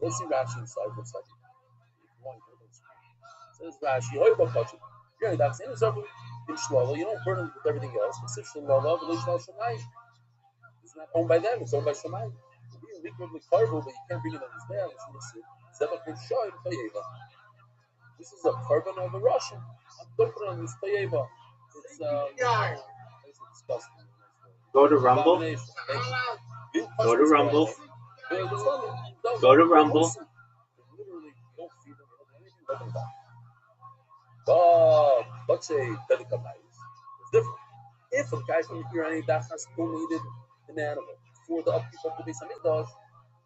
So let's see Rashi inside for a second. If you want to put it on the screen. Says Rashi, Hoy Bakachi. You're that's in Zarbu in Shlala, you don't burn it with everything else. It's Shlala, but it's not Shemayim. It's not owned by them, it's owned by Shemayim. We can make carbo, but you can't bring it on his there. This is a carbon of a Russian. I'm going to put it on this Toyeva. It's disgusting. Go to Rumble. Go to Rumble. Go to Rumble. Literally, you don't feed them, you don't do anything, let them die. But let's say Pedicamais. It's different. If a guy from here any Dachas donated an animal for the upkeep of the Beis Hamikdash,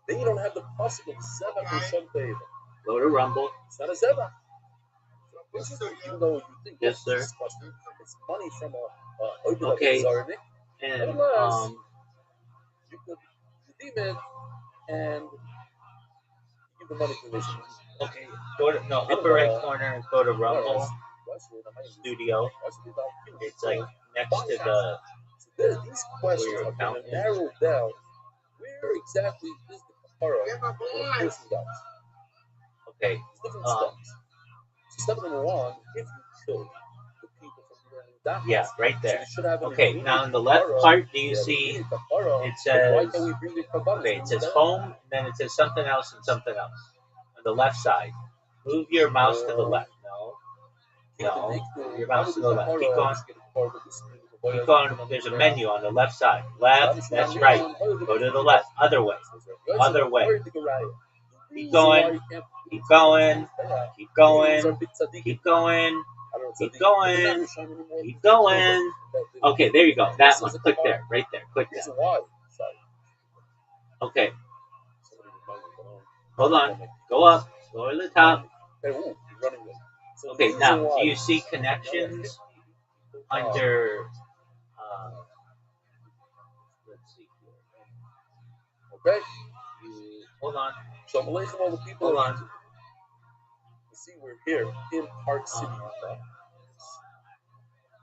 then you don't have the possible Zebach or Shem Toyeva. Go to Rumble. It's not a Zebach. Even though you think yes, sir. Disgusting, it's money from a okay. Zarnik. And you could redeem it and give the money to the mission. Okay, go to upper right corner. Go to Rumble Studio. It's like next to the. So these questions are going to narrow down where exactly is the kapara for a person dies. Okay. It's different steps. So step number one, if you kill the people from the yeah, right there. So you okay, now in the left part, do you see it says, why can we bring the okay, it says home, and then it says something else and something else. On the left side. Move your mouse to the left. No. Move your mouse to the left. Keep going. Keep going. There's a menu on the left side. Left, that's right. Go to the left. Other way. Other way. Keep going. Keep going. Keep going. Keep going. Keep going. Keep going. Okay, there you go. That one. Click there. Right there. Click there. Okay. Hold on. Go up. Go to the top. Okay, now, do you see connections under, let's see here. Okay. Hold on. So I'm linking all the people. Hold on. You see, we're here in Park City,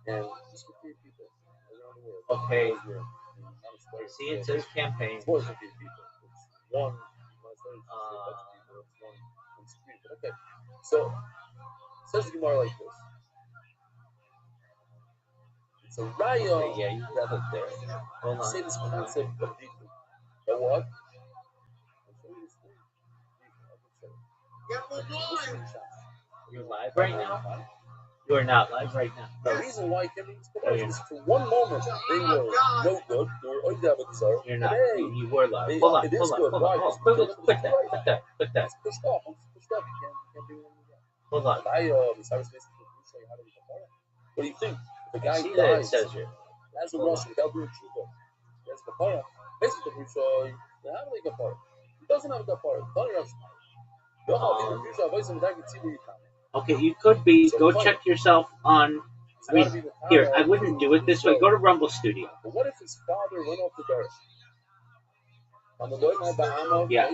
and just for 3 people around the world. Okay. See, it says campaign. It's more than 3 people. It's one. Okay. So it says the Gemara like this. It's a raya. Okay, yeah, you have it there. Hold on. Say this concept of Jitu. That what? You're live right now? You are not live right now. The reason why you can't be is for one moment they were no good. They were Oidabazar. You're not. You were live. Hold on. Click that. It's pushed off. You can't do anything again. Hold on. What do you think? The guy see dies. that it says here. That's a Russian without doing tshuva. He has kapara. Basically, the Rushoy, they have a kapara. He doesn't have a kapara. Okay, you could be. So go check yourself on. I mean, here, I wouldn't do it this way. Go to Rumble Studio. But what if his father went off the dirt? Yeah.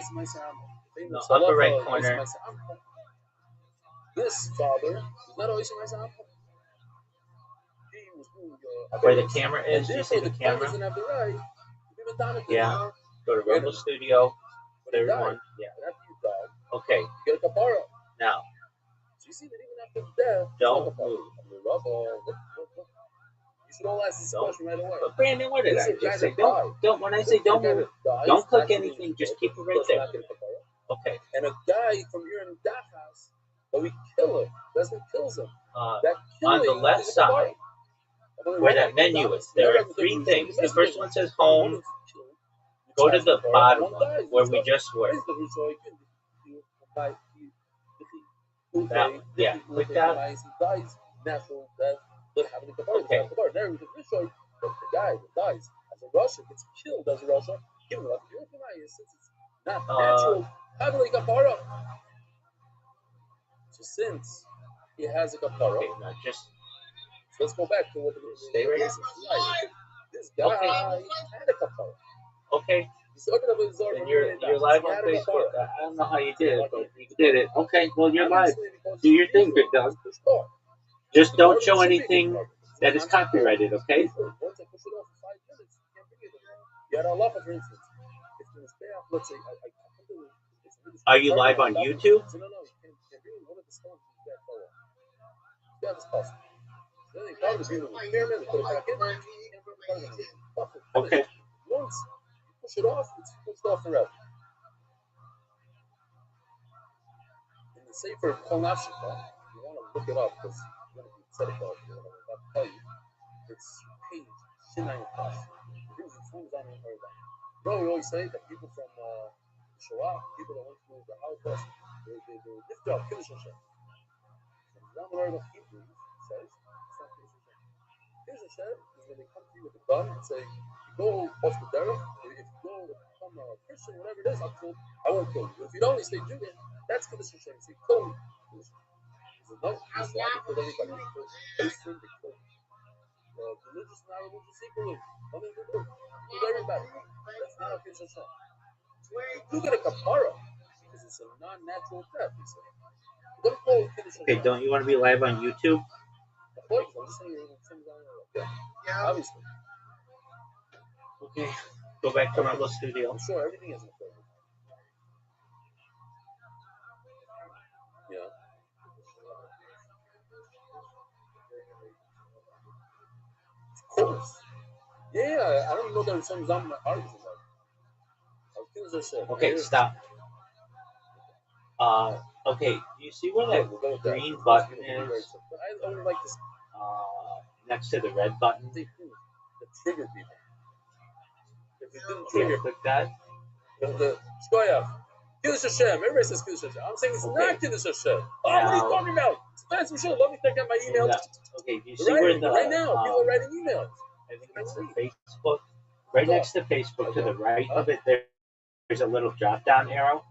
No, upper right corner. This father is not always my where the camera is, you see the camera? Yeah. Go to Rumble Studio. Third one. Yeah. Okay. Now. Don't move. You should all ask this question right away. But Brandon, what did I just say? Don't. When I say don't move, don't click anything. Just keep it right there. Okay. And a guy from here in Dachas, but we kill him. That's what kills him. On the left side, where that menu is, there are 3 things. The first one says home. Go to the bottom one where we just were. That, yeah, click that. Okay. The guy that dies as a Russian gets killed as a Russian. Give him a since it's not natural. So since he has a kapara, okay, now just so let's go back to what the stay right here. This guy had a kapara. Okay. And you're live on Facebook. I don't know how you did it, but you did it. Okay, well you're live. Do your thing, big dog. Just don't show anything that is copyrighted, okay? Once I push it off for 5 minutes, you can't bring it anymore. You had a lot, for instance. It's going to stay off, let's say, it's Are you live on YouTube? Okay. Once you push it off, it's pushed off forever. In the Sefer Kol Nafshecha, you want to look it up because you're going to be upset about it. I'll tell you. It's page Shinai Plus. You know, we always say that people from Shoah, people that went through the Holocaust, they lift up Kiddush Hashem. The Lord of Hebrews says, it's not Kiddush Hashem. Kiddush Hashem is when they come to you with a gun and say, you go off the derech, if you go become a Christian, whatever it is, I won't kill you. But if you only stay Judean, that's Kiddush Hashem. You say, kill me. Kiddush Hashem. He says, no, Islam killed everybody. They killed Christian, they killed religious, not religious equally. Nothing to do. Killed everybody. That's not a Kiddush Hashem. You get a kapara because it's a non-natural death. He said. Don't call it Kiddush Hashem. Okay, don't you want to be live on YouTube? Of course, I'm just saying yeah, obviously. Okay, go back to Rumble Studio. I'm sure everything is incredible. Yeah. Of course. Yeah, I don't know that some Zam argues about it. Okay, stop. Okay, do you see where that green button is? I don't like this. Next to the red button. The trigger people. If you didn't Okay, trigger, click that. the Shkoyach. Kiddush Hashem. Everybody says Kiddush Hashem. I'm saying it's not Kiddush Hashem. Oh, what are you talking about? Spend some shit. Let me check out my email. Okay, do you see where the right now people are writing emails. I think it's the Facebook. Right next to Facebook, to the right of it, there's a little drop down arrow.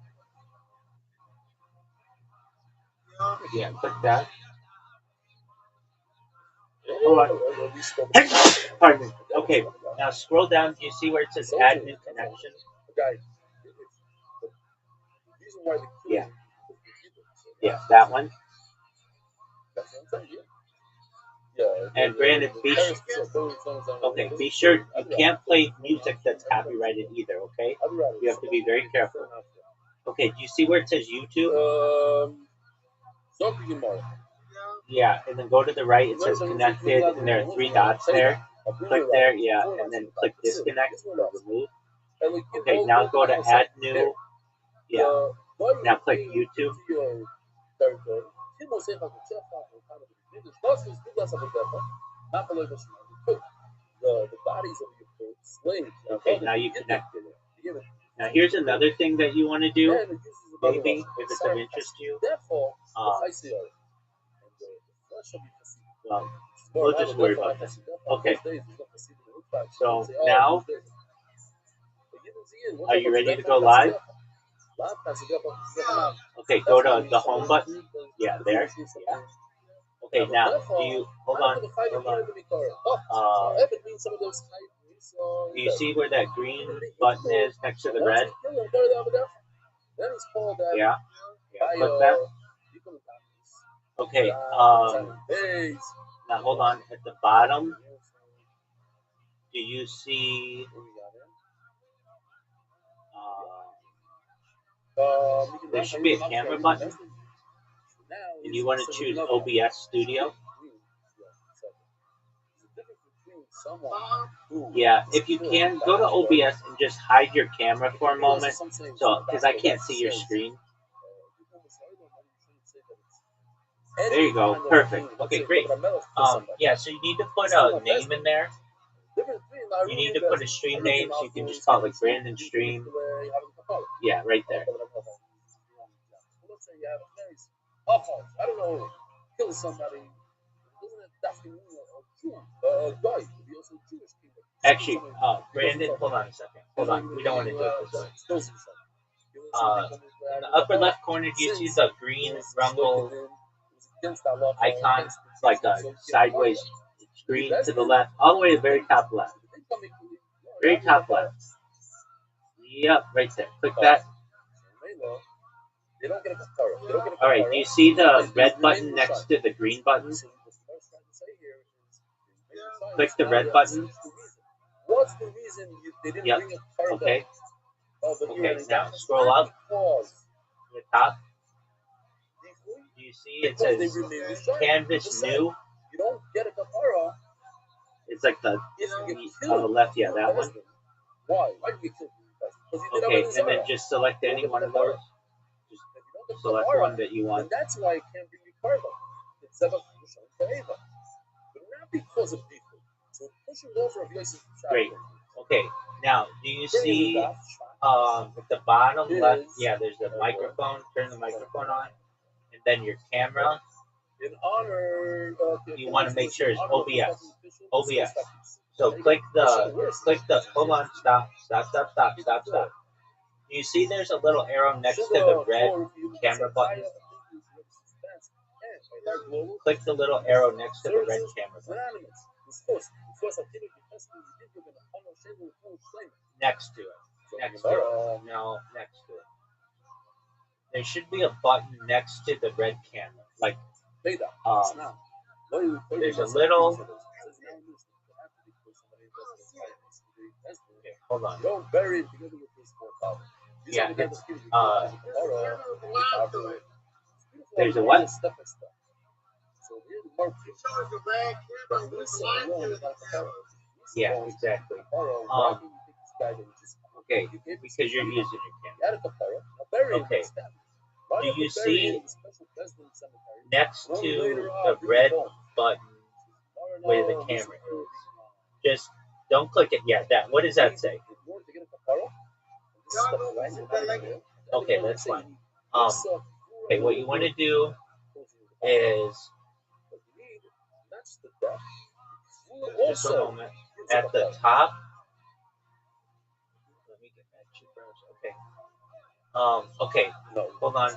Yeah, click that. Hold on. Pardon me. Okay, now scroll down. Do you see where it says add new connection? Yeah. Yeah, that one. And Brandon, be sure you can't play music that's copyrighted either, okay? You have to be very careful. Okay, do you see where it says YouTube? Yeah, and then go to the right, it says connected, and there are 3 dots there. Click there, yeah, and then click disconnect or remove. Okay, now go to add new. Yeah, now click YouTube. The bodies of your slaves. Okay, now you connected it. Now here's another thing that you want to do, maybe, if it's of interest to you. Well, we'll just worry about this. Okay. So now, are you ready to go live? Okay, go to the home button. Yeah, there. Yeah. Okay, now, hold on. Do you see where that green button is next to the red? Yeah. Yeah, click that. Okay, now hold on. At the bottom, do you see there should be a camera button, and you want to choose OBS Studio. Yeah, if you can, go to OBS and just hide your camera for a moment, so because I can't see your screen. There you go, perfect. Okay, great. Yeah, so you need to put a name in there. You need to put a stream name, so you can just call it like Brandon Stream. Yeah, right there. I don't know, kill somebody. Actually, Brandon, hold on a second. Hold on, we don't want to do it this way. In the upper left corner, do you see the green Rumble icon? It's like a sideways screen to the left, all the way to the very top left. Very top left. Yep, right there. Click that. Alright, do you see the red button next to the green button? Click the red button. What's the reason they didn't bring a Okay. Okay, now scroll up. top, Deeply, do you see it because they says remain restrained. canvas Just say, new? you don't get a kapara It's like the if you get on killed. the left, yeah, that one. Why? Why did you get killed? Because you did Okay, Avodah and then Zarah. just select You don't any get one the of those. kapara. Just If you don't get the select kapara, one that you then want. that's why it can't bring you karma. It's Zebach Rishon Ta'eva. But not because of default. So pushing over of Yosef Great. Okay, now do you see at the bottom left? Yeah, there's the microphone. Turn the microphone on, and then your camera. In honor of You want to make sure it's OBS. OBS. So click the. Hold on. Stop. You see, there's a little arrow next to the red camera button. Click the little arrow next to the red camera button. Next to it. Next to it. No, next to it. There should be a button next to the red camera. Like, there's a little. Okay, hold on. Don't bury it together with this power. Yeah, it's, there's a what? Step by step. So here's the mark. Yeah, exactly. Okay, because you're using your camera. Okay. Do you see next to the red button where the camera is? Just don't click it yet. That. What does that say? Okay, that's fine. Okay, what you want to do is just a moment. At the top. Let me get back to browser. Okay. Okay. Hold on. Do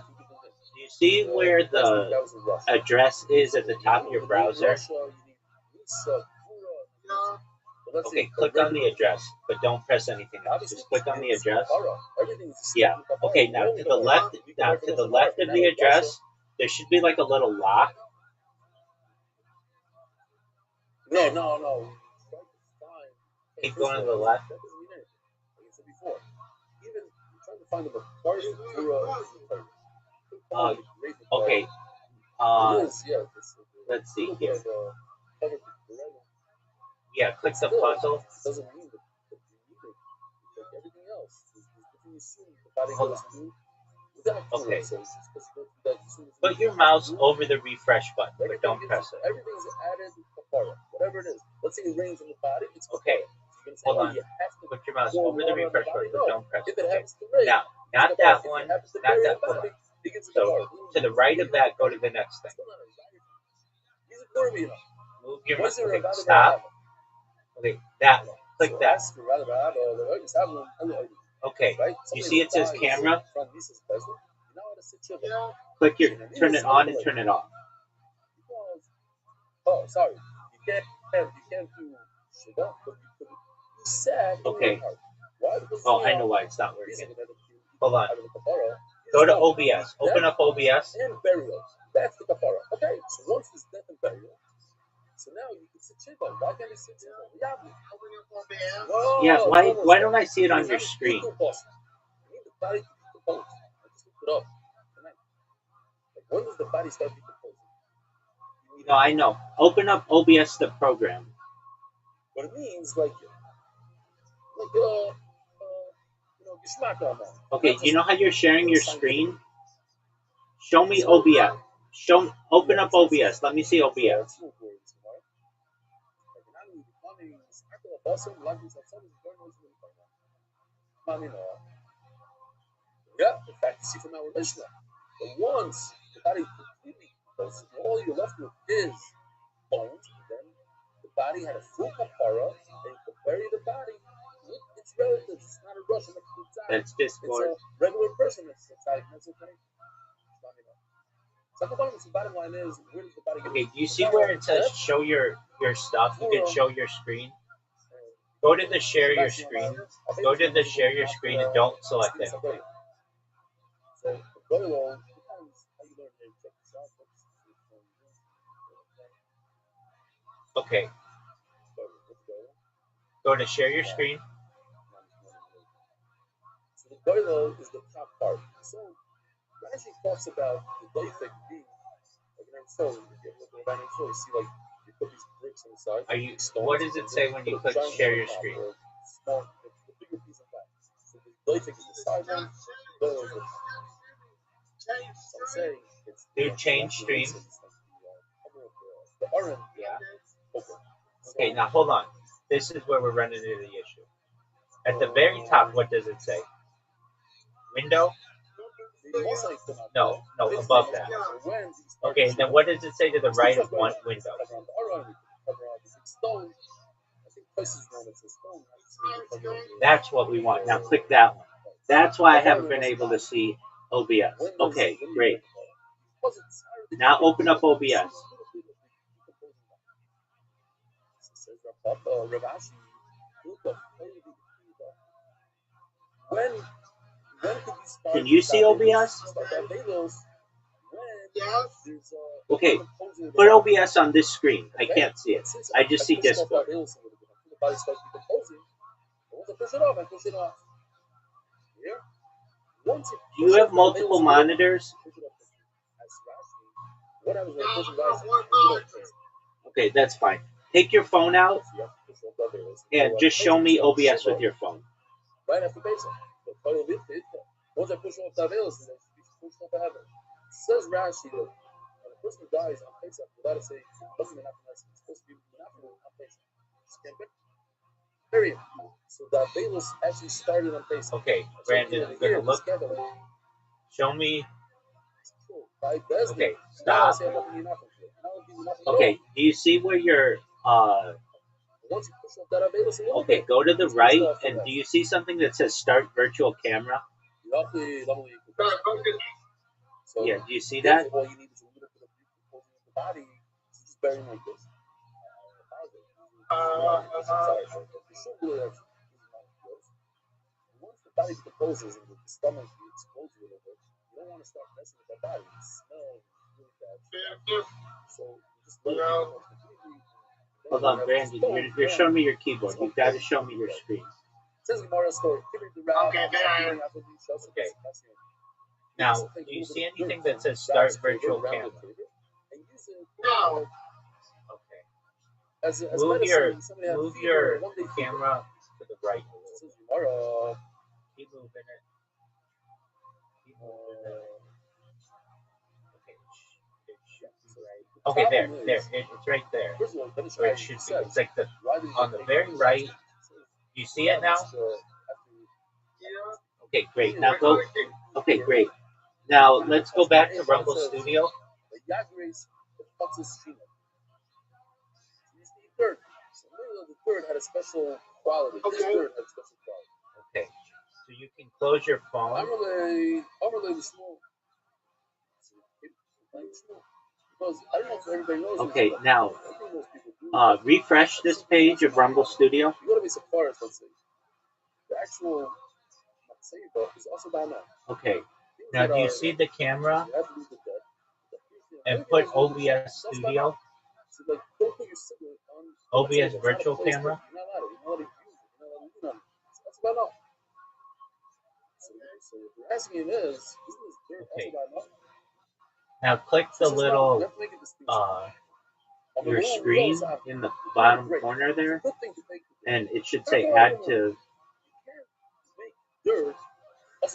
you see where the address is at the top of your browser? Okay, click on the address, but don't press anything else. Just click on the address. Yeah. Okay, now to the left of the address, there should be like a little lock. No. Keep going to the left. Okay. Let's see here. Yeah, click the puzzle. Doesn't mean that you need it. Like everything else. Hold on. Okay. Put your mouse over the refresh button, but don't press it. Everything's added kapara, whatever it is. Let's say it rains on the body. It's okay. Hold on. Put your mouse over the refresh button, but don't press it. Okay. Now, not that one. Not that one. So to the right of that, go to the next thing. Move your mouse. Okay, stop. Okay, that one. Click that. Okay. You see it says camera? Click your, turn it on and turn it off. Oh, sorry. You can't do shida, but you said. Okay. Oh, I know why it's not working. Hold on. Go to OBS. Open up OBS. And burial. That's the kapara. Okay. So once it's death and burial, so now you can sit shiva. Why can't you sit shiva? Yeah. Why don't I see it on your screen? You need the body to decompose. I just looked it up tonight. Like, when does the body start decomposing? No, I know. Open up OBS, the program. What it means, like okay, you know how you're sharing your screen? Show me OBS. Open up OBS. Let me see OBS. Yeah, in fact, you see from our Mishnah, but once the body completely decomposes, all you're left with is bones, then the body had a full kapara, and you could bury the body. It's relative. It's not a Russian. That's Discord. It's a regular person that's inside. That's okay. So the bottom line is, where does the body go? Okay, do you see where it says show your stuff? You can show your screen. Go to the share your screen. Go to the share your screen and don't select anything. So very well depends how you learn to check this out. Okay. Go to share your screen. So the boiler is the top part. So Rashi talks about the doifek being like in our soul. You get with the Rabbi Netzor, you see like you put these bricks inside. Are you? What does it say when you click share your screen? Small, the bigger piece of that. So the doifek is the side one. I'm saying it's you change stream. The orange. Yeah. Okay. Okay, now hold on. This is where we're running into the issue. At the very top, what does it say? Window? No, above that. Okay, then what does it say to the right of one window? That's what we want. Now click that one. That's why I haven't been able to see OBS. Okay, great. Now open up OBS. Can you see OBS? Okay, put OBS on this screen. I can't see it. I just see Discord. Do you have multiple monitors? Okay, that's fine. Take your phone out and just show me OBS with your phone. Right after basic. Once I push off the veils, it push off the heaven. Says Rashi that when a person dies on Pesach, without a say, it doesn't mean nothing else. It's supposed to be nothing on Pesach. Period. So the veils actually started on Pesach. Okay, Brandon, I'm gonna look. Show me. Okay, stop. Okay, do you see where you're okay, go to the right, and do you see something that says start virtual camera? Yeah, do you see that? All you need is a little bit of the body just burying like this. Once the body decomposes and the stomach explodes a little bit, you don't want to start messing with that body. It smells really bad. So just let it go. Hold on, Brandon, you're showing me your keyboard. You've got to show me your screen. Okay. Now, do you see anything that says start virtual camera? No. Okay. Move your camera to the right. Keep moving it. Keep moving it. Okay, there. It's right there. Where it should be. It's like on the very right. Do you see it now? Okay, great. Now go. Okay, great. Now let's go back to Rumble Studio. The third had a special quality. Okay. So you can close your phone. Overlay the small. Because I don't know if everybody knows. Okay, now refresh this page of Rumble Studio. You gotta be surprised, let's say. The actual is also down there. Okay. Now do you see the camera? And put OBS Studio. OBS virtual camera. Okay. Now click the little your screen in the bottom corner there, and it should say add to.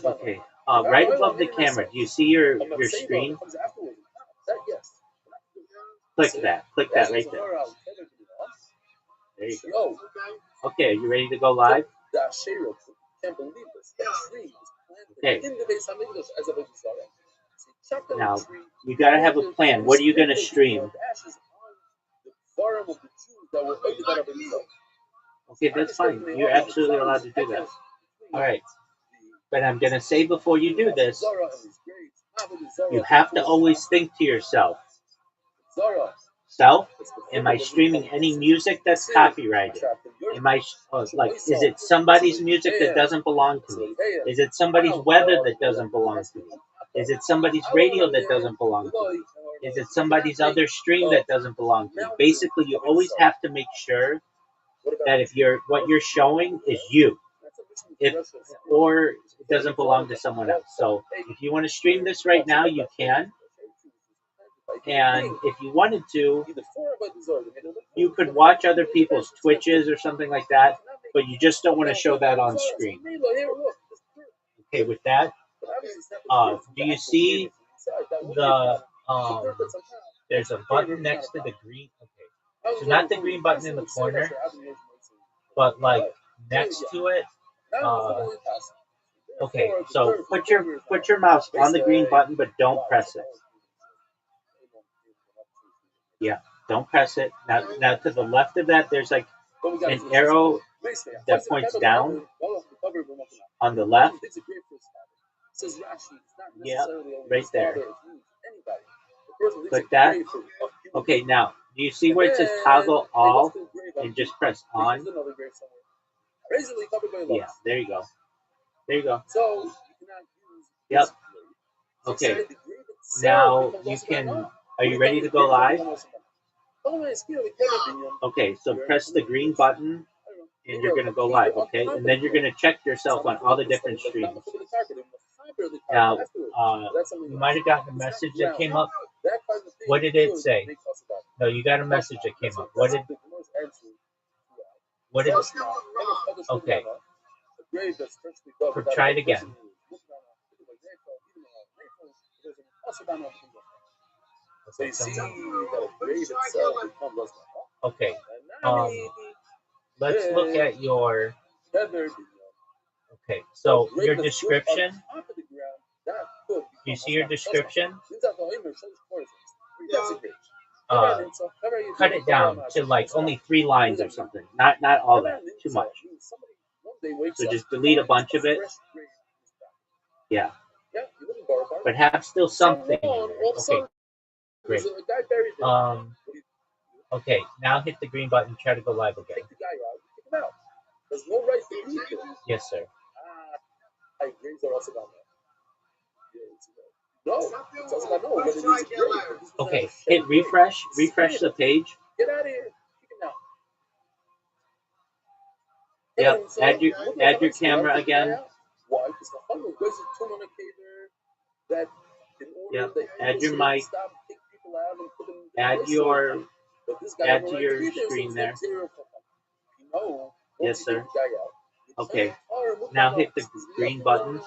Okay. Right above the camera, do you see your screen? Click that right there. There you go. Okay, are you ready to go live? Okay. Now, you gotta have a plan. What are you gonna stream? Okay, that's fine. You're absolutely allowed to do that. Alright. But I'm gonna say before you do this, you have to always think to yourself, self, am I streaming any music that's copyrighted? Am I is it somebody's music that doesn't belong to me? Is it somebody's weather that doesn't belong to me? Is it somebody's radio that doesn't belong to me? Is it somebody's other stream that doesn't belong to me? Basically, you always have to make sure that if what you're showing is you. or it doesn't belong to someone else. So if you want to stream this right now, you can. And if you wanted to, you could watch other people's Twitches or something like that, but you just don't want to show that on screen. Okay, with that, do you see the, there's a button next to the green, okay, so not the green button in the corner, but like next to it, okay, so put your mouse on the green button, but don't press it. Yeah, don't press it. Now to the left of that, there's like an arrow that points down on the left. Yeah, right there. Click that. Okay, now, do you see where it says toggle all and just press on? Yeah, there you go. There you go. Yep. Okay. Now you can, are you ready to go live? Okay, so press the green button and you're going to go live, okay? And then you're going to check yourself on all the different streams. Now, you might have gotten a message that came up. What did it say? No, you got a message that came up. What did okay. Try it again. Okay. Let's look at your. Okay, so your description. You see your description? Cut it down to like only 3 lines or something. Not all that. Too much. So just delete a bunch of it. Yeah. But have still something. Okay. Great. Okay, now hit the green button, try to go live again. Yes, sir. Okay, hit refresh the page. Yep, add your camera again. Yep, add your mic. Add to your screen there. Yes, sir. Okay, now hit the green button.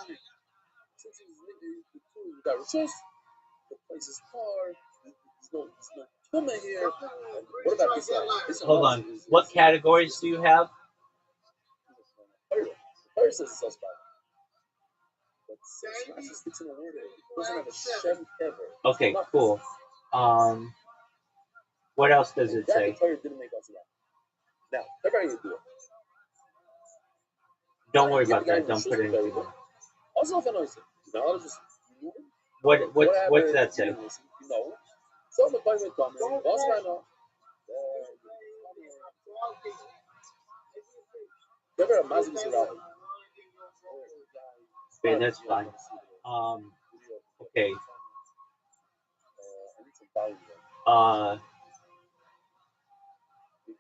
Hold on. What categories do you have? Okay, cool. What else does it say? Don't worry about that. Don't put anything in. What's that say? Okay, that's fine. Okay.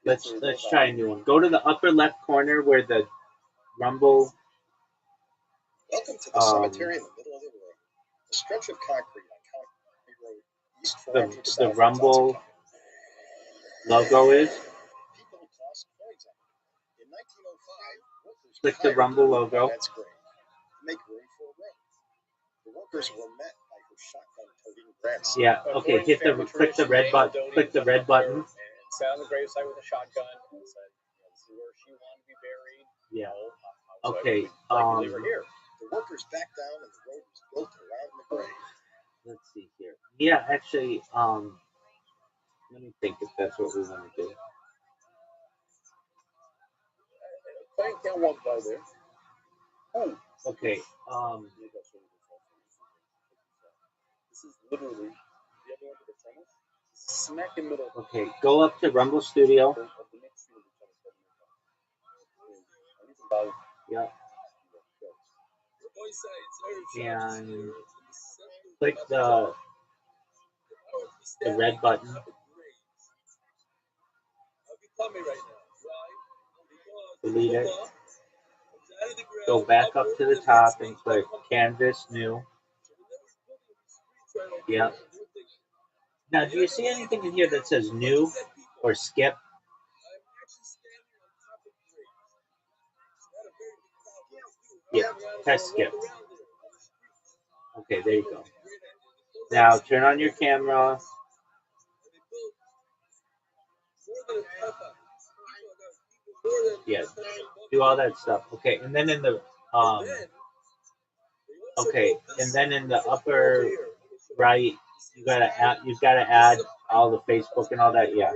Let's try a new one. Go to the upper left corner where the Rumble. Welcome to the cemetery in the middle of the road. A stretch of concrete on County Road East 400 the Rumble logo is. People tossed coins on it. In 1905, workers Click the Rumble logo. That's great. To make room for a road. The workers were met by her shotgun-toting grandson. Yeah. Okay. Click the red button. Click the red button. And sat on the gravesite with a shotgun and said, "This is where she wanted to be buried." Yeah. So okay. Leave her here. The workers backed down and the road was built around the grave. Let's see here. Yeah, actually, let me think if that's what we want to do. Can't walk by there. Okay. This is literally smack in the middle. Okay, go up to Rumble Studio. Yeah. And click the red button. Delete it. Go back up to the top and click Canvas New. Yeah. Now, do you see anything in here that says New or Skip? Yeah, press Skip. Okay, there you go. Now turn on your camera. Yeah, do all that stuff. Okay, and then in the and then in the upper right, you've gotta add all the Facebook and all that. Yeah.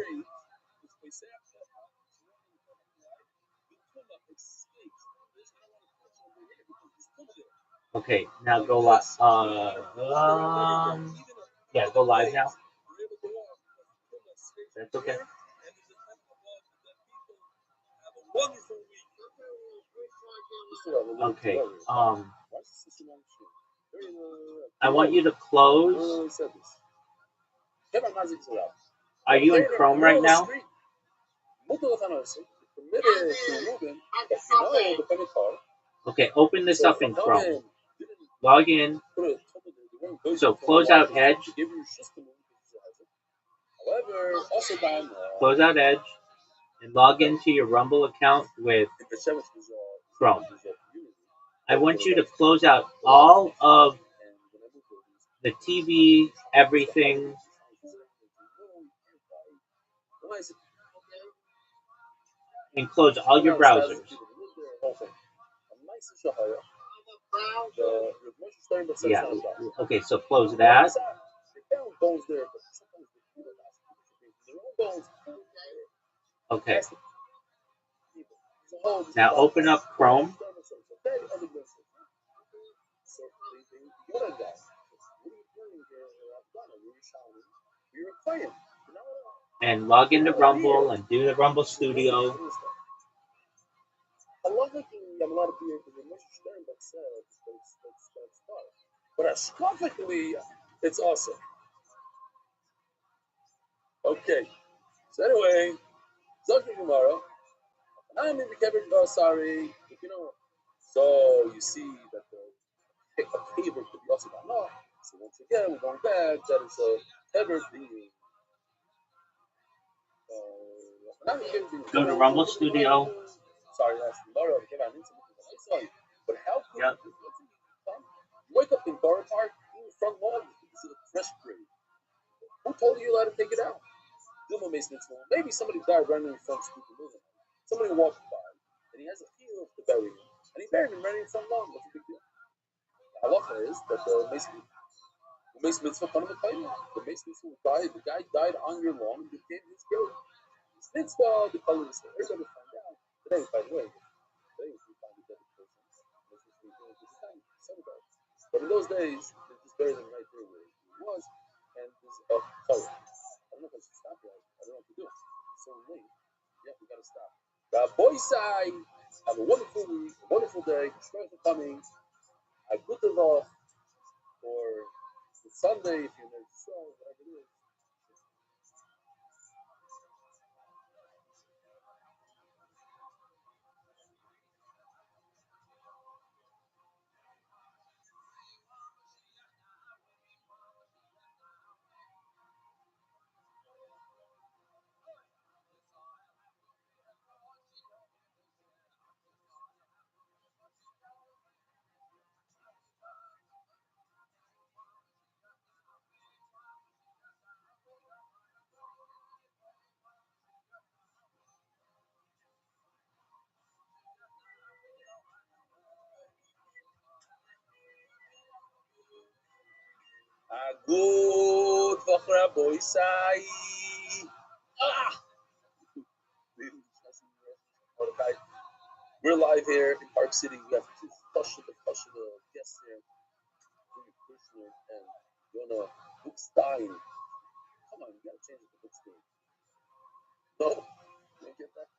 Okay, now go live. Yeah, go live now. That's okay. Okay. I want you to close. Are you in Chrome right now? Okay, open this up in Chrome. Log in. So close out Edge. Close out Edge and log into your Rumble account with Chrome. I want you to close out all of the TV, everything. And close all your browsers. Yeah. Okay, so close that. Okay. Now open up Chrome. And log into Rumble and do the Rumble Studio. But astrologically, it's awesome. Okay. So anyway, Zogni Gemara. I'm in the Kevin. Sorry, you know. So you see that the Kever could be also not. So once again, we're going back. That is a Kever being. Go to Rumble Studio. Sorry, that's Laura. But how could you wake up in Borough Park in the front lawn because of the fresh grade? Who told you allowed to take it out? Maybe somebody died running in front of the building. Somebody walked by and he has a field to bury him, and he buried him right in front lawn. What's the big deal? The halacha is that the Mace Mitzvah the Mace Mitzvah died. The guy died on your lawn and became his grave. This mitzvah, the color is everybody find out. Today, by the way, today we find a dead person. But in those days, they just buried him right there where he was, and there's a color. I don't know if I should stop here. I don't know what to do. It's so late. Yeah, we gotta stop. Boy Sai, have a wonderful week, a wonderful day. Thanks for coming. A good love for Sunday if you're in the show, whatever it is. Good Vachra Boy Sai. We're live here in Park City. We have two Pasha guests here. Krishna and Yona Bookstein. Come on, you gotta change it to Bookstein. No? You didn't get that?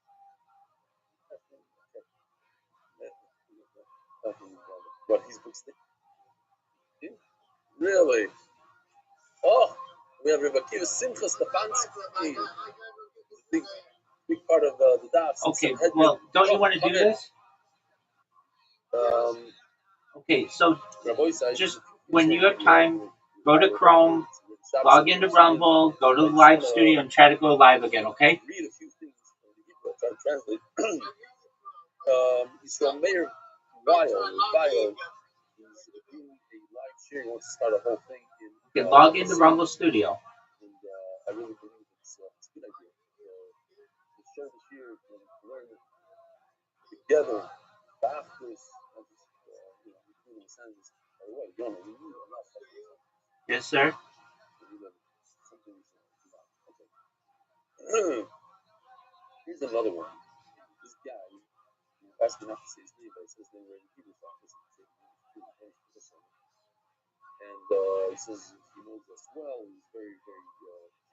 What, he's Bookstein? Really? Oh, we have Rabbi Kiva Simcha Stefanski. Big part of the DAFs. Okay, well, don't you want to do this? Okay, so Rabbi said, just when you have time, go to Chrome, log into Rumble, go to the live studio, and try to go live again, okay? Read a few things from the Hebrew. I try to translate. So Mayor Weil, he's doing a live share. He wants to start a whole thing. Okay, log into Rumble Studio. And I really believe it's a good idea. The show this year and learn together. After this, including sentences. By the way, you don't know, we need a lot of Yes, sir. Okay. Here's another one. This guy, he asked me not to say his name, but he says his name right in Hebrew, so I'm just going to say it. And he says he knows us well. He's very, very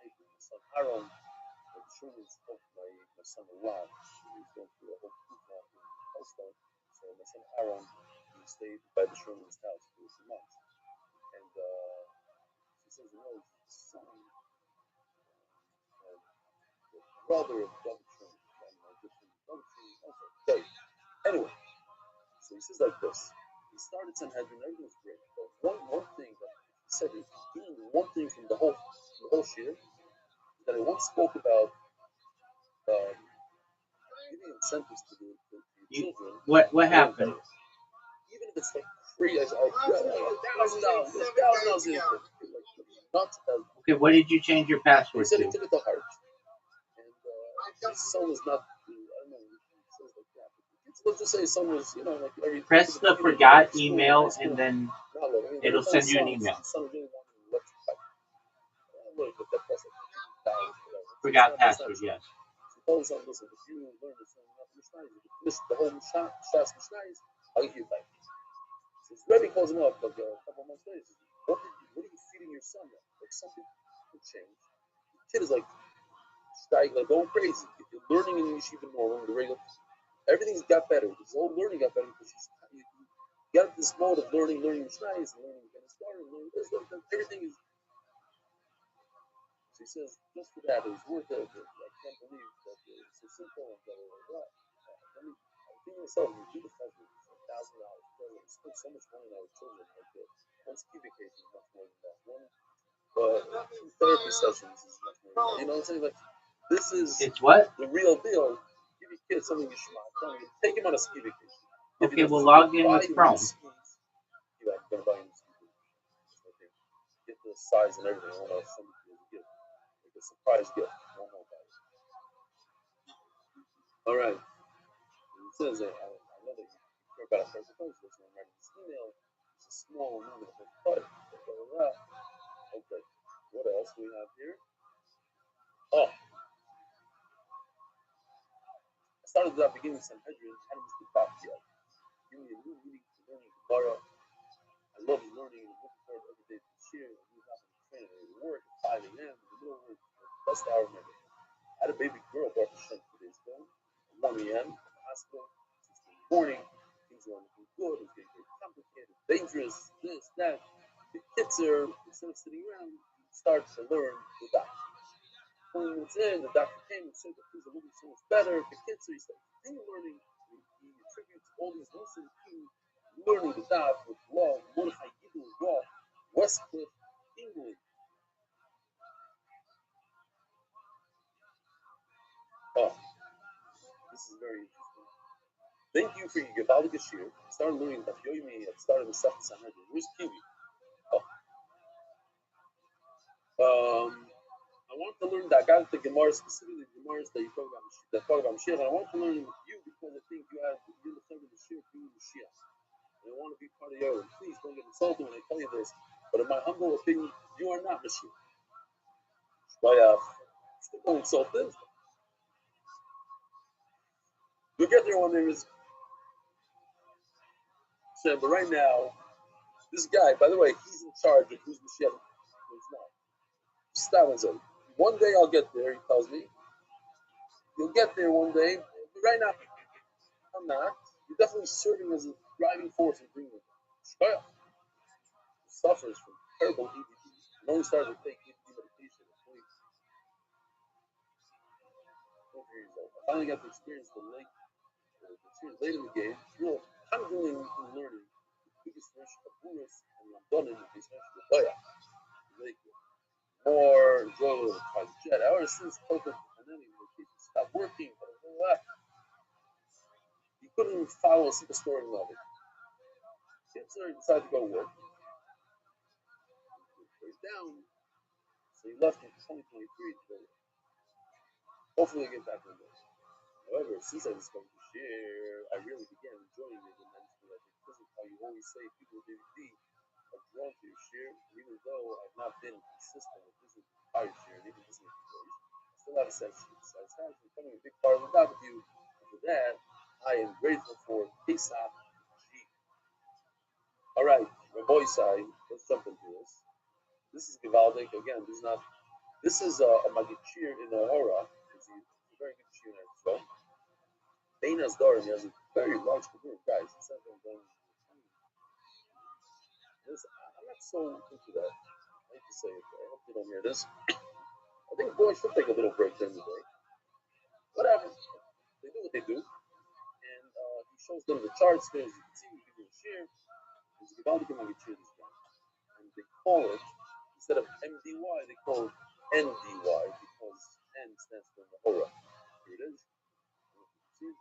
tight with my son Aaron. And Sherman's helped my son a lot. He's going through a whole proof in Palestine. So my son Aaron, he stayed by the Sherman's house for a few months. And he says, his son, the brother of David Sherman, David Sherman also. Okay. Anyway, so he says like this. He started Sanhedrin, everything was great. But one thing that he said, he's doing one thing from the whole year, that I once spoke about giving incentives to the children. What happened? Even if it's like free as $1,000, not okay, what did you change your password to? He said to? he took it to heart. And his son was not, I don't know, says like that. Let's just say son was, like every. Press the forgot email and then it'll send you an email. Forgot password, yes. Suppose I'm listening, if you learn this the whole Shas Mishnayos, I'll give you $5. So his Rebbe calls him up like a couple months later. Says, what are you feeding your son? Like something could change. The kid is like going crazy. If you're learning in yeshiva normal, the regular, everything's got better. His whole learning got better because he got this mode of learning Mishnayos, learning learning this, everything is. So he says, just for that, it was worth it. I can't believe that it's so simple and blah, blah, blah. I think myself, we do the festival, it's $1,000. We spend so much money on our children. Like one ski vacation is much more than that. Two therapy sessions is much more than that. You know what I'm saying? Like, this is it's what? The real deal. Give your kids something you should take him on a ski vacation. Okay, we'll log in with Chrome. Yeah, I'm going to buy him ski vacation. Get the size and everything. I want to have something to give. Like a surprise gift. I don't know about it. All right. It says that I know that you care about a person. So I'm writing this email. It's a small number of cut. Okay. What else do we have here? Oh. I started at the beginning of Sanhedrin. How to Mr. Bakhtia. Give me a new meaning to learning Gemara. I love learning and looking forward every day to share. I moved out from training. I work at 5 a.m. in the middle of the best hour of my day. I had a baby girl, Baruch Hashem, 2 days ago. At 1 a.m. in the hospital. 6 in the morning. Things are looking good. It's getting very complicated, dangerous, this, that. The kids are, instead of sitting around, start to learn the doctor. 20 minutes in, the doctor came and said that things are moving so much better. The kids are starting to continue learning. He attributes all these lessons to learning the daf with law, Mordechai Gidl Law, Westcliff, England. Oh, this is very interesting. Thank you for your Gevaldig Ashir. I started learning Daf Yomi. I started the Sefet Sanhedrin. Where's Kiwi? Oh. I wanted to learn that. I got the Gemara, specifically the Gemaras that you talk about Mashiach. And I wanted to learn with you because I think you're the son of Mashiach, being Mashiach. And I want to be part of your. Please don't get insulted when I tell you this. But in my humble opinion, you are not Mashiach. Still don't insult this. You'll get there one day, but right now, this guy, by the way, he's in charge of who's Mashiach and who's not. Stalin's. One day I'll get there, he tells me. You'll get there one day. But right now, I'm not. You're definitely serving as a driving force in bringing it. Shkoyach suffers from terrible EDD. And only started to take EDD medication at 20 years old. I finally got to experience the late in the game. It's real handling and learning the biggest fish, Aburis, and London in these fish, the Boya. More enjoyable than private jet. Ever since COVID pandemic, vacation stopped working, blah, blah, blah. He couldn't follow a simple story in love. Hitler decided to go work. He's down, so he left in 2023 to go work. Hopefully, he'll get back one day. However, since I discovered this year, I really began enjoying it immensely. I think because of how you always say people with DVD are drawn to your share, even though I've not been consistent with this entire share, and even listening to yours, I still have a satisfaction becoming a big part of the doc with you. And for that, I am grateful for Pesach G. All right, my boy side, let's jump into this. This is Givaldic. Again, this is a Magid in the Hora. It's a very good shir in Israel. Dana's daughter has a very large community, guys. It's not going this. I'm not so into that. I hate to say it, but I hope you don't hear this. I think boys should take a little break during the day. Whatever. They do what they do. And he shows them the charts here, as you can see, we give you a share. There's a Givaldic Magid this guy. And they call it, instead of MDY, they call it NDY because N stands for Nahora. Here it is. See it?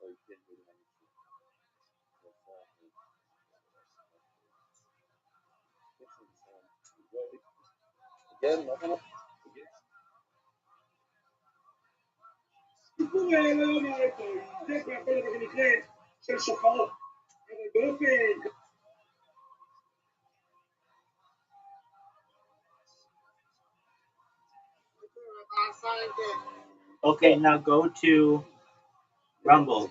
Oh, you can't do the Again, nothing up. Okay, now go to Rumble.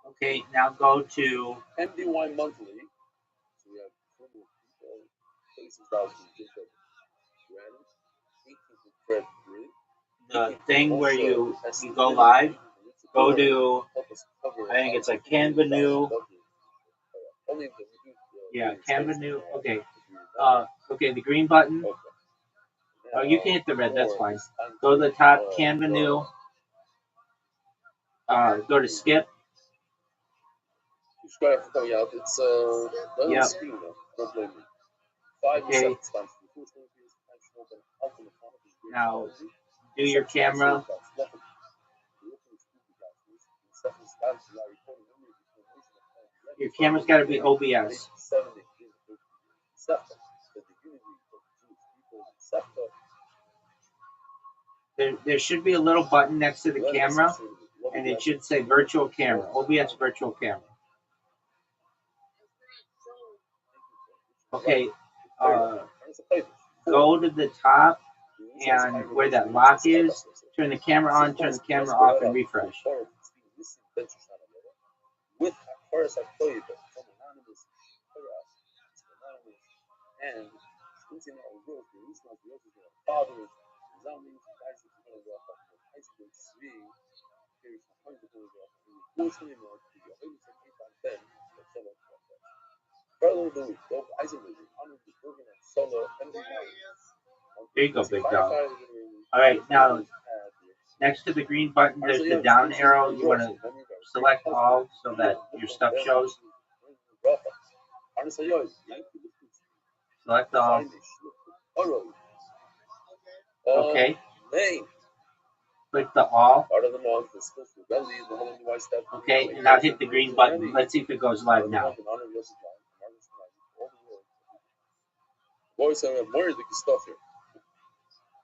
Okay, now go to MDY monthly. So we have people, places that we just random. 18th of Fred 3. the thing where you go live. Go to, I think it's like Canva New. Yeah, Canva New. Okay. Okay, the green button. Oh, you can hit the red. That's fine. Go to the top, Canva New. Go to skip. Subscribe for coming out. It's Yep. screen though. Don't blame me. 5 Okay. seconds. Now, do your camera. Your camera's got to be OBS. There should be a little button next to the camera, and it should say virtual camera, OBS virtual camera. Okay, go to the top, and where that lock is, turn the camera on, turn the camera off, and refresh. With first I told you that from anonymous and since our growth, the reason of growth is our fathers, Zambi, Isaac, Isaac, Sri, there is a hundred of unfortunately not to be a hundred and eight and ten, but seven of that. Further than we go, Isaac will be honored the program and solo and the There you go, big dog. Alright, now next to the green button, there's the down arrow. You want to select all so that your stuff shows. Select all. Okay. Click the all. Okay, and now hit the green button. Let's see if it goes live now. Boys, I'm worried the stuff here.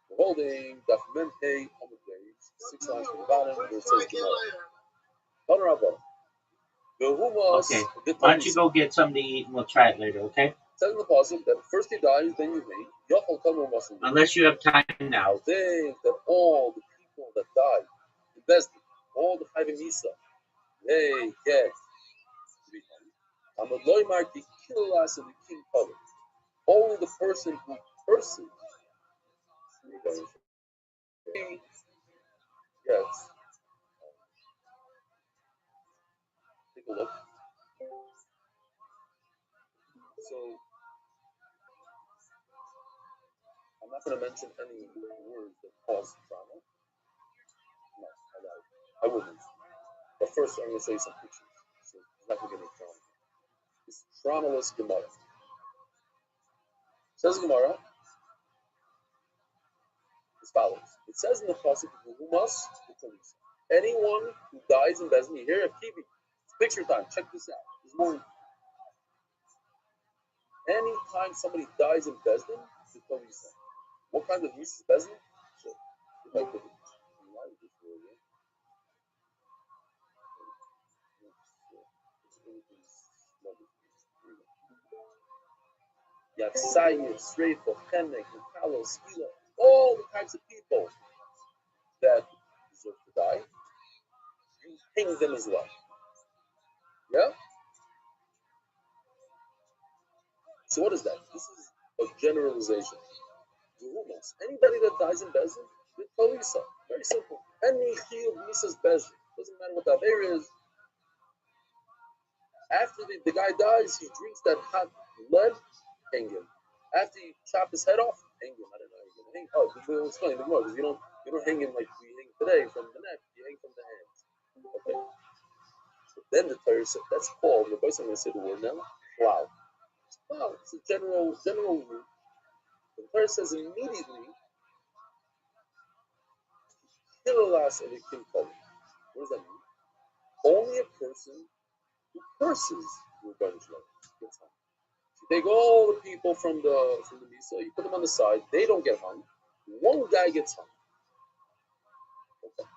We're holding document A on the page, 6 lines from the bottom, where it says tomorrow. Okay, why don't you go get something to eat and we'll try it later, okay? Says in the puzzle that first he dies, then you make. Unless you have time now. I think that all the people that died, invested, all the Chayvim Isa, they get to be punished. I'm a loymar the killas of the king color. Only the person who curses. Yes. Take a look. So I'm not going to mention any words that cause trauma. No, I wouldn't. But first, I'm going to show you some pictures. So it's not going to get any trauma. It's traumaless Gemara. Says Gemara as follows. It says in the pasuk, anyone who dies in Bezdin, you hear a kibi. It's picture time. Check this out. This morning. Anytime somebody dies in Bezdin, the police. What kind of use is Bezdin? So, like the Yatsayir, Sreifa, Chenek, Mikalo, Skila, all the types of people that deserve to die, you hang them as well. Yeah? So what is that? This is a generalization. Anybody that dies in Bezdin, the Kalisa. Very simple. Any Chiyuv Misas Bezdin. Doesn't matter what the Aver is. After the guy dies, he drinks that hot lead, hang him. After you chop his head off, hang him. I don't know how you're gonna hang. Oh, we'll explain the more because you don't hang him like we hang today from the neck. You hang from the hands. Okay. So then the Torah said that's called. The voice I'm gonna say the word now. Wow. Wow. It's a general rule. The Torah says immediately. Kilalas of a king What does that mean? Only a person who curses will burn gets hung. You take all the people from the Misa, you put them on the side, they don't get hung. One guy gets hung. Okay.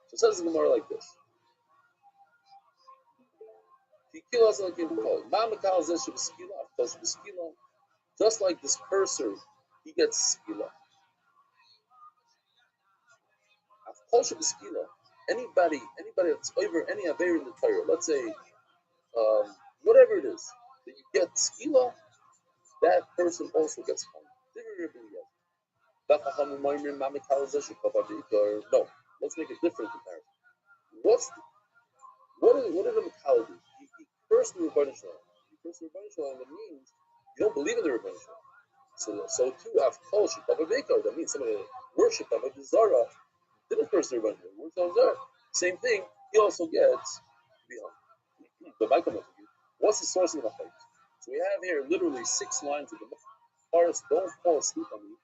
So it says the Gemara like this. Just like this cursor, he gets skila. Anybody that's over any aver in the Torah, let's say whatever it is, that you get skila, that person also gets hung. No, let's make a different comparison. What did the Makal do? He cursed the Rebbeinu Shalom. He cursed the Rebbeinu Shalom, that means you don't believe in the Rebbeinu Shalom. So too, Avkol Shekava Bekar, that means somebody that worshipped Avodah Zarah didn't curse the Rebbeinu Shalom. Same thing, he also gets beyond. But Michael knows you. What's the source of the Machlokes? So we have here literally 6 lines of the Machlokes. Don't fall asleep on me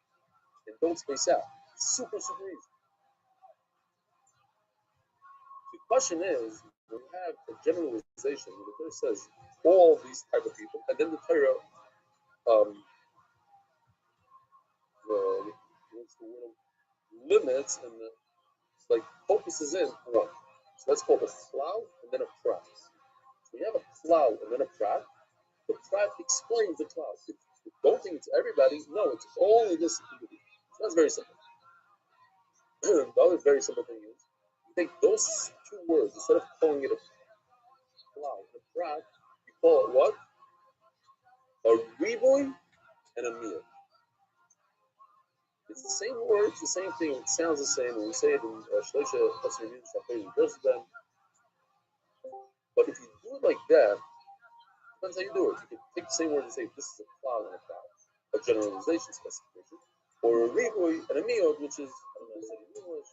and don't space out. Super easy. The question is, when you have a generalization, where the Torah says all these type of people, and then the Torah limits and focuses in one. So that's called a plow and then a prat. So you have a plow and then a prat. The prat explains the plow. Don't think it's everybody. No, it's only this individual. So that's very simple. The other very simple thing is, you take those 2 words, instead of calling it a plow and a prat, you call it what? A riboy and a meal. It's the same words, the same thing. It sounds the same. When we say it in Shloisha, versus them. But if you do it like that, depends how you do it. You can take the same word and say this is a plow and a plow, a generalization specification, or a riboy and a meal, which is I don't know how to say it in English.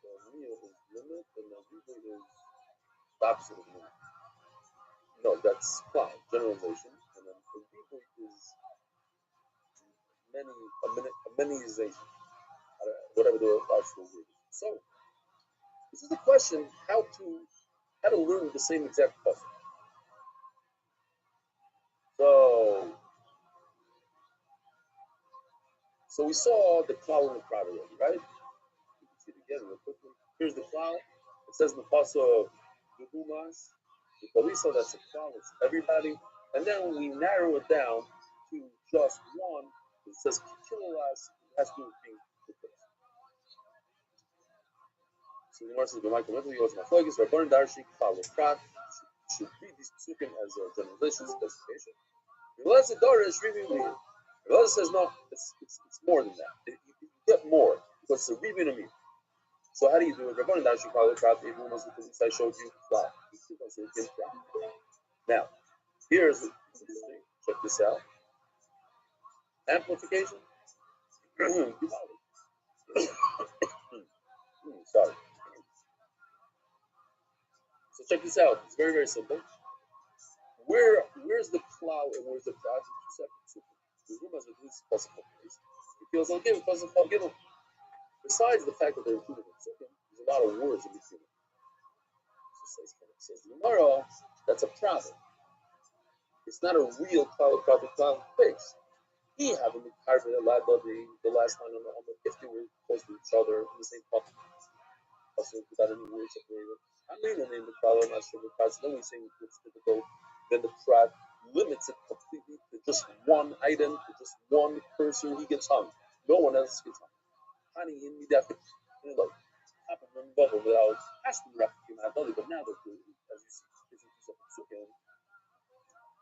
The meal is limit, and the riboy is the opposite of limit. No, that's plow, generalization, and then the riboy is amenization, whatever the actual word is. So, this is the question: how to learn the same exact puzzle. So we saw the plow and the prat already, right? You can see it again real quickly. Here's the plow. It says in the pasuk of the Humas, the Kalisa, that's a plow, it's everybody. And then when we narrow it down to just one, it says kilolas, it has to do with being the first. So the Gemara says, "B'Michael Mental, you my focus. Rabban Darshi, plow and prat." Should read these psukim as a generalization specification. Unless the Darish really weird. Unless it says no, it's more than that. You get more because it's a review of me. So how do you do it? Rabban Darshi, plow and prat. Even was because I showed you plow. Now, here's interesting. Check this out. Amplification. Sorry. So check this out. It's very, very simple. Where's the cloud and where's the cloud? Two separate super. The room has at least possible place. It feels okay, it doesn't feel given. Besides the fact that they're included in second, there's a lot of words in between. So says the Gemara, that's a problem. It's not a real cloud face. He having the carving the last line on the if they were close to each other in the same pocket. Also without any words separated. I mean the name of the cloud, I'm not sure the price. Then we say it's difficult. Then the prat limits it completely to just one item, to just one person. He gets hung. No one else gets hung. Honey in me definitely, like happen from bubble without asking the Rafi but now they're doing as you see, if you use up the sukin.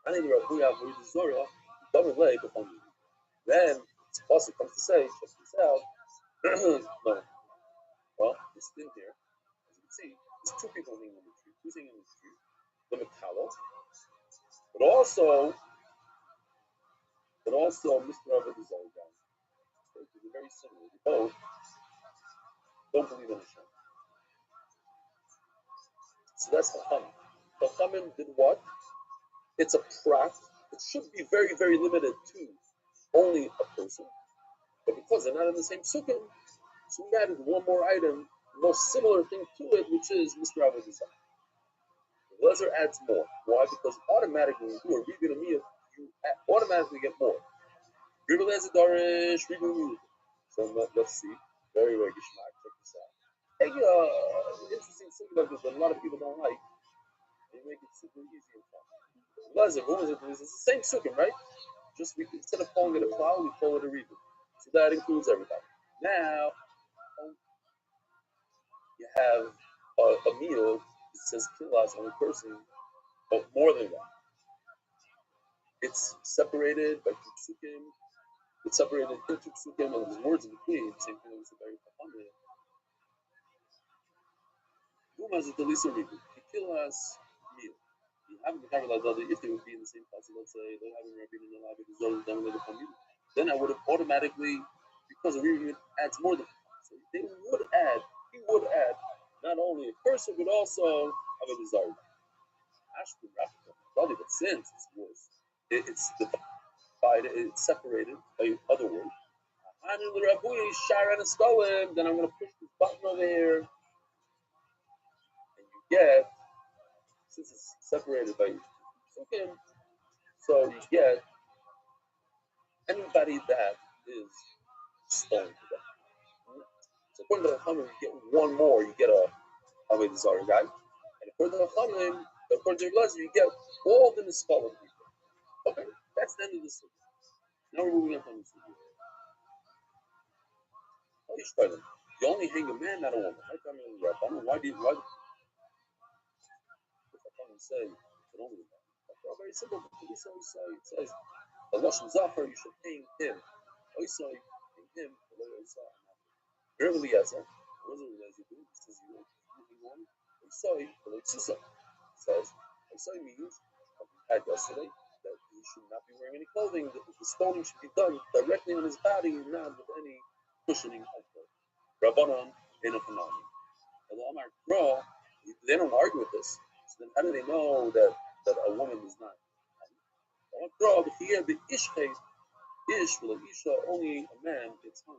I think the Rabuya Buddha Zora, double leg upon you. Then it's also comes to say, check this out. No. Well, it's in here. As you can see, there's two people hanging on the tree. Who's hanging on the tree? The Mikalo. But also Mr. Abed is all down. So they're very similar. They both don't believe in Hashem. So that's Chachamim. Chachamim did what? It's a prat. It should be very, very limited to only a person. But because they're not in the same sukkah, so we added one more item, most similar thing to it, which is Mr. Avodah. Lezer adds more. Why? Because automatically, when you do a Rebbe Amiyah, you automatically get more. Rebbe Lezer Darish, Rebbe Amiyah. So let's see. Very, very gishmak. Check this out. Hey, interesting thing like this that a lot of people don't like. They make it super easy and fun. Lezer, what was it? It's the same sukkah, right? Just instead of calling it a cloud, we call it a Rebbe. So that includes everybody. Now, you have a meal that says kilas on a person, but more than that. It's separated by two psukim. It's separated into two psukim, and there's words in between. Same thing with the very Muhammad. Dumas is the Lisa Ribu. Kilas meal. You haven't been covered like if they would be in the same class, let's say they haven't been in the lobby, then I would have automatically, because the review adds more than so he would add not only a person but also have a desire. Ashton Rafika, probably, but since it's worse, it's divided, it's separated by other words. Then I'm going to push this button over here, and you get, since it's separated by Sukim, so you get anybody that is stoned to death. So according to the Chachamim, you get one more, you get a Avodah Zarah guy. And according to the Chachamim, according to Lezer, you get all the Niskalim people. Okay, that's the end of the story. Now we're moving on from the story. You only hang a man, not a woman. Why do the Chachamim say that only a man? Well, very simple. It says, the Lashon Zachar, you should hang him. Oisai, hang him. Rabbi Eliezer, what does Rabbi Eliezer do? He says, you hang one. Oisai, says, Oisai means, like we had yesterday, that he should not be wearing any clothing. The stoning should be done directly on his body and not with any cushioning of the Rabbanon in a phenomenon. They don't argue with this. So then how do they know that a woman is not? Here the ish only a man gets hung.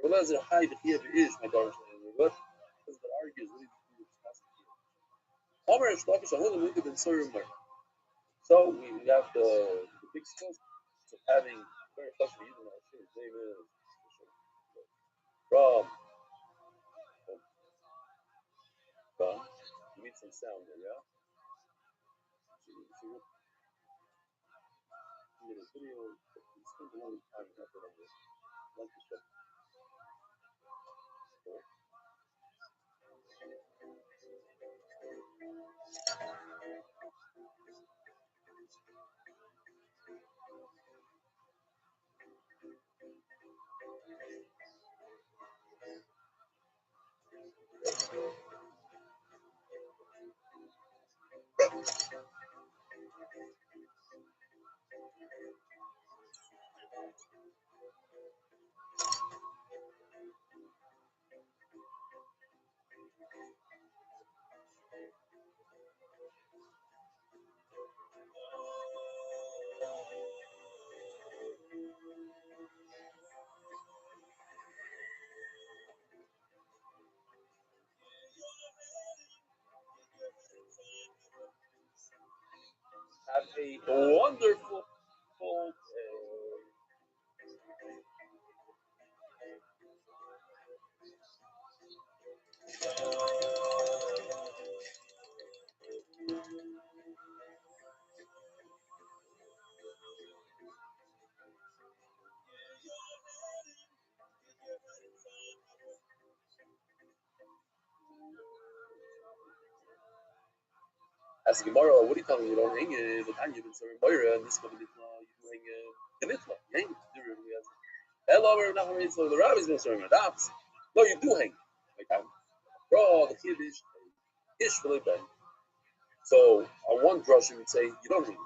Rabbi Eliezer high the here the ish my daughter what because the argues really so we have the big skills of having very flexible using our shoes. His name is from you need some sound there, yeah? See what this video spends a long time effort on this. Like the show. a wonderful day. As Gemara, what are you telling me? You don't hang it. The time you've been serving Moira, and this coming you do hang it. The Nitla, you hang it. Hello, we're not going to the rabbis been serving it. The opposite. No, you do hang it. Like I'm, bro, the kid is really bad. So on one drush, you would say you don't hang it.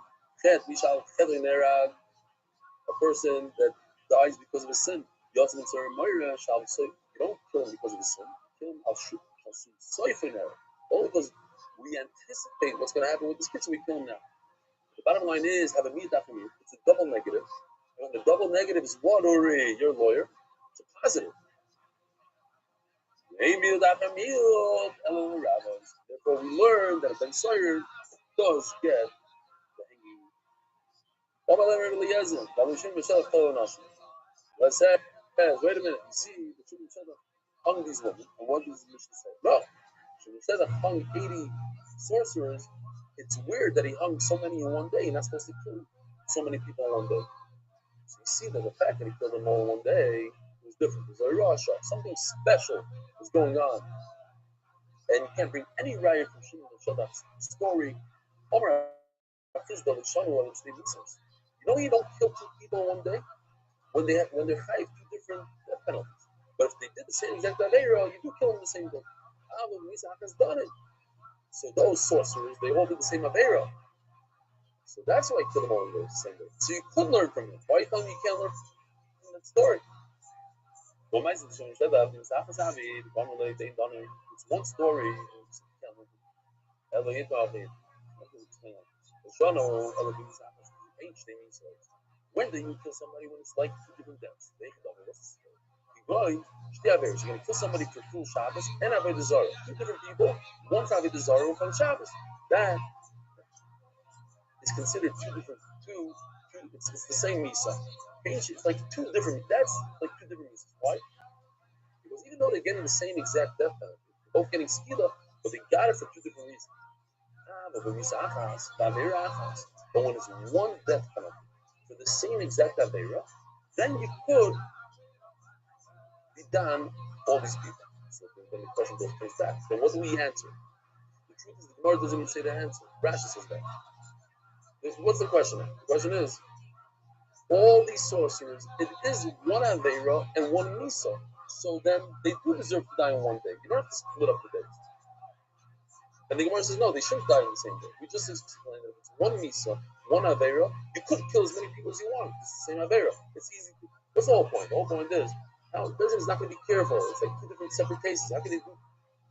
Chet, Mishal, Chetrin Nerag, a person that dies because of his sin. You also been serving Moira, shall say you don't kill him because of his sin. You kill him, I'll shoot, Soifin error. Only because we anticipate what's going to happen with this kid, so we kill him now. The bottom line is, have a meetup from you. It's a double negative. And when the double negative is what, Ori? You're a lawyer. It's a positive. Therefore, we learn that a Ben Sawyer does get the hanging. Let's say, wait a minute. You see, the Shimon hung these women. And what does the Mishnah say? No. Shimon hung 80 sorcerers. It's weird that he hung so many in one day. You're not supposed to kill so many people in one day. So you see that the fact that he killed them all in one day was different. There's a Rasha. Something special was going on. And you can't bring any riot from Shimon Shadach's story. You know you don't kill two people in one day when they're high two different death penalties. But if they did the same exact Aveira, you do kill them the same day. Isaac has done it. So those sorcerers, they all did the same Aveira. So that's why I kill them all in the same way. So you could learn from it. Why are you telling me you can't learn from that story? It's one story. When do you kill somebody when it's like two different deaths? You're going to kill somebody for full Shabbos and Avodah Zarah. Two different people, one for Avodah Zarah, one for Shabbos. That is considered it's the same Misa. It's like two different, that's like two different Misas. Why? Because even though they're getting the same exact death penalty, they're both getting skila, but they got it for two different reasons. But when it's one death penalty for the same exact Aveira, then you could be done all these people. So then the question goes back. Then what do we answer? The truth is the Gemara doesn't even say the answer. Rashi says that. What's the question? The question is, all these sorcerers, it is one Aveira and one Misa. So then they do deserve to die in one day. You don't have to split up the days. And the Gemara says, no, they shouldn't die on the same day. We just explained that if it's one Misa, one Aveira, you could kill as many people as you want. It's the same Aveira. It's easy. What's the whole point? The whole point is, now the person is not going to be careful. It's like two different separate cases. How can they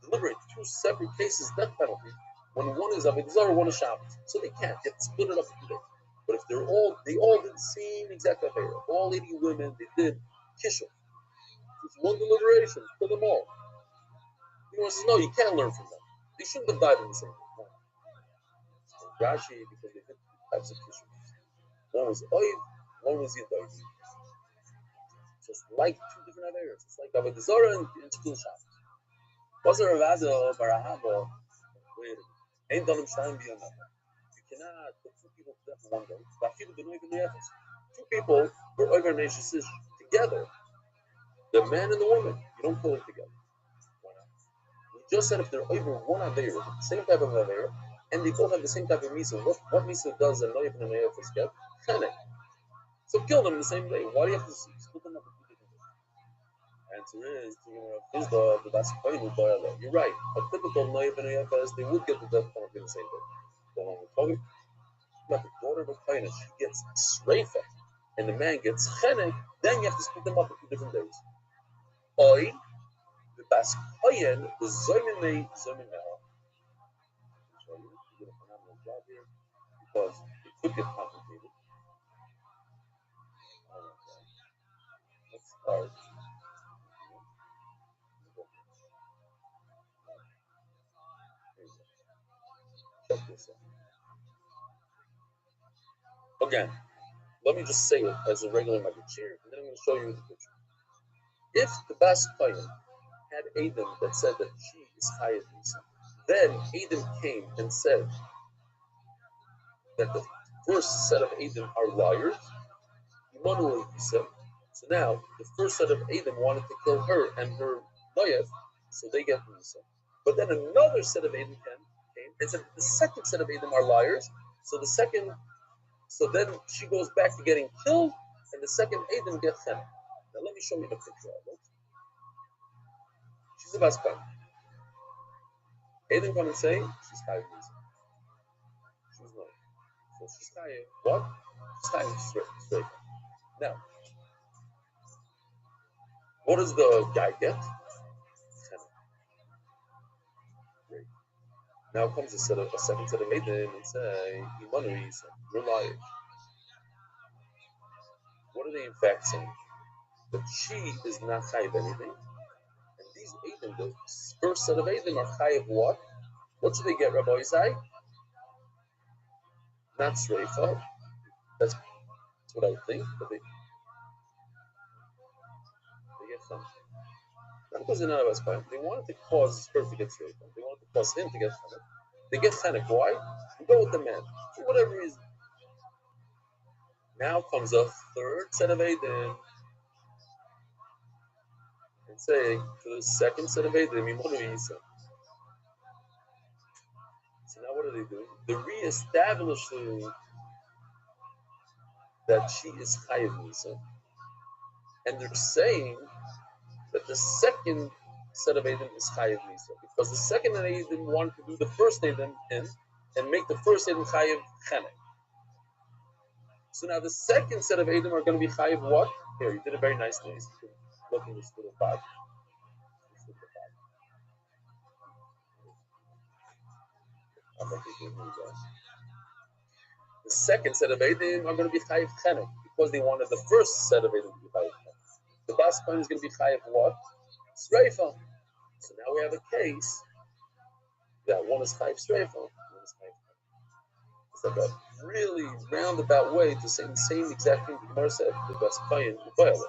deliberate two separate cases, death penalties, when one is Avodah Zarah, one is Shabbos? So they can't. You have to split it up into days. But if they all did the same exact Aveira, all 80 women, they did Kishul. It's one deliberation for them all. The Gemara says, no, you can't learn from them. They shouldn't have died in the same way. Rashi, because they did two types of kishuls. One was oiv, one was yidayv. So it's like two different averas. It's like Avodah Zarah and Shul Shabbos. Was there a Ravada Barahava? Wait a minute. Ain't done him stein beyond that. You cannot put two people to death in one day. Two people were over nations together. The man and the woman. You don't kill them together. We just said if they're over one Aveira, the same type of Aveira, and they both have the same type of Misa. What Misa does and Noyif and Noyif is get? Chenek. So kill them the same day. Why do you have to split them up into two different days? Answer is, you're right. A typical Noyif and Noyif is they would get the death penalty the same day. But when we're talking about the daughter of a Kaina, she gets Sreifa, and the man gets Chenek, then you have to split them up into different days. Oi, the Bas Koyen, the Zoyminei, Zoyminei. So you did a phenomenal job here because it could get complicated. Let's start. Check this out. Again, let me just say it as a regular Magachir, and then I'm going to show you the picture. If the Bas Kohen had Adam that said that she is Chayav Nisa, then Adam came and said that the first set of Adam are liars, Immanuel Yisa. So now the first set of Adam wanted to kill her and her Noyev, so they get Nisa. But then another set of Adam came and said the second set of Adam are liars, so then she goes back to getting killed, and the second Adam gets Chenek. Now let me show you the picture of it. She's a Bas Kohen. Adam come and say she's Chayav Nisa. She's not. So she's Chayav what? She's Chayav straight. Now, what does the guy get? Great. Now comes a second set of Adam and say, Imanu Yisa, you're liars. What are they in fact saying? That she is not Chayav anything. And these Adam, the first set of Adam are Chayav what? What should they get, Rabbi Isai? Not Sreifa. That's what I think, but they get something. Not because they're not Bas Kohen. They wanted to cause her to get Sreifa. They wanted to cause him to get Chenek. They get Chenek. Why? You go with the man. For whatever reason. Now comes a third set of Adam and say to the second set of Adam, Imanu Yisa. So now what are they doing? They're re-establishing that she is Chayav Nisa. And they're saying that the second set of Adam is Chayav Nisa. Because the second Adam wanted to do the first Adam in and make the first Adam Chayav Chenek. So now the second set of Adam are going to be Chayav what? Here, you did it very nicely. Look in this little bag. The second set of Adam are going to be Chayav Chenek because they wanted the first set of Adam to be Chayav Chenek. The Bas Kohen is going to be Chayav what? Sreifa. So now we have a case that one is Chayav Sreifa, one is Chayav Chenek. It's like a really roundabout way to say the same exact thing the Gemara said. The Bas Kohen Ubayala.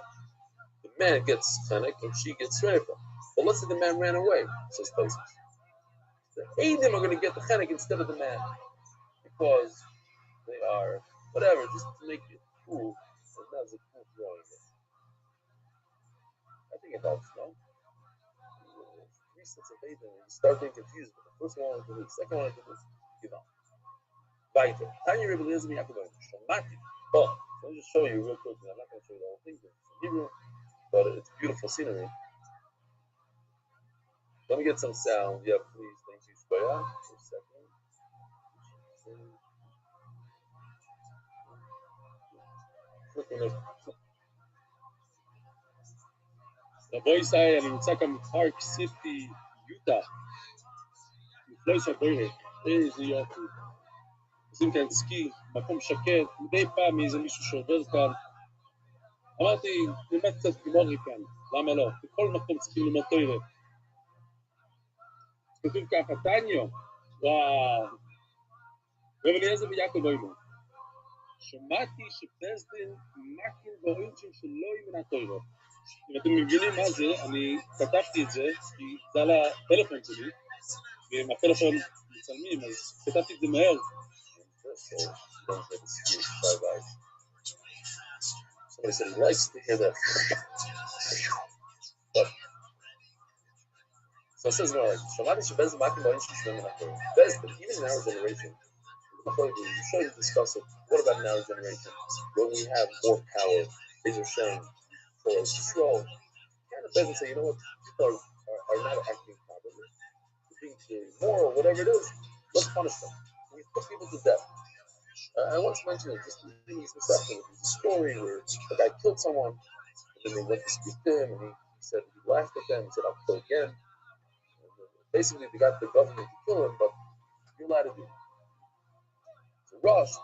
The man gets Chenek and she gets Sreifa. But let's say the man ran away, says Tosfos. The Adam are going to get the Chenek instead of the man because they are whatever, just to make it cool. And that's a cool drawing. I think it helps, no? Three sets of Adam, you start being confused. But the first one to do, the second one to do, give up. Weiter. Tanya Rebbe Eliezer Yaakov Shomati. Well, let me just show you real quick. I'm not going to show you the whole thing. It's in Hebrew, but it's beautiful scenery. Let me get some sound. Yeah, please. Thank you, Shkoya. For a second. רבו ישראל, אני נמצא כאן בפארק סיטי, יוטה, מפלויס הבוירה, איזה יופי. עושים כאן סקי, מקום שקט, מדי פעם מאיזה מישהו שעובר כאן. אמרתי, נלמד קצת גימורי כאן, למה לא? בכל מקום צריכים ללמוד תורה. כתוב ככה, טניו, וואו. רב אליעזר ויעקב אוימו. שמעתי שבסדין מקים בעונשין שלא ימנע תורה. אם אתם מבינים מה זה, אני כתבתי את זה, כי זה על הטלפון שלי, ועם הפלאפון מצלמים, אז כתבתי את זה מהר. Somebody said he likes to hear that. So it says, Shamati Shabez Makim Bain Shishmem Nachor. But even in our generation, we should discuss it. What about in our generation, when we have more power? Israel Shem, for Yisrael, kind of doesn't say, you know what, people are not acting properly, being immoral, whatever it is, let's punish them. We put people to death. I once mentioned it, just reading this perception. It was a story where a guy killed someone, and then they went to speak to him, and he said, he laughed at them, he said, I'll kill again. And basically, they got the government to kill him, but you're allowed to do it. So Rosh,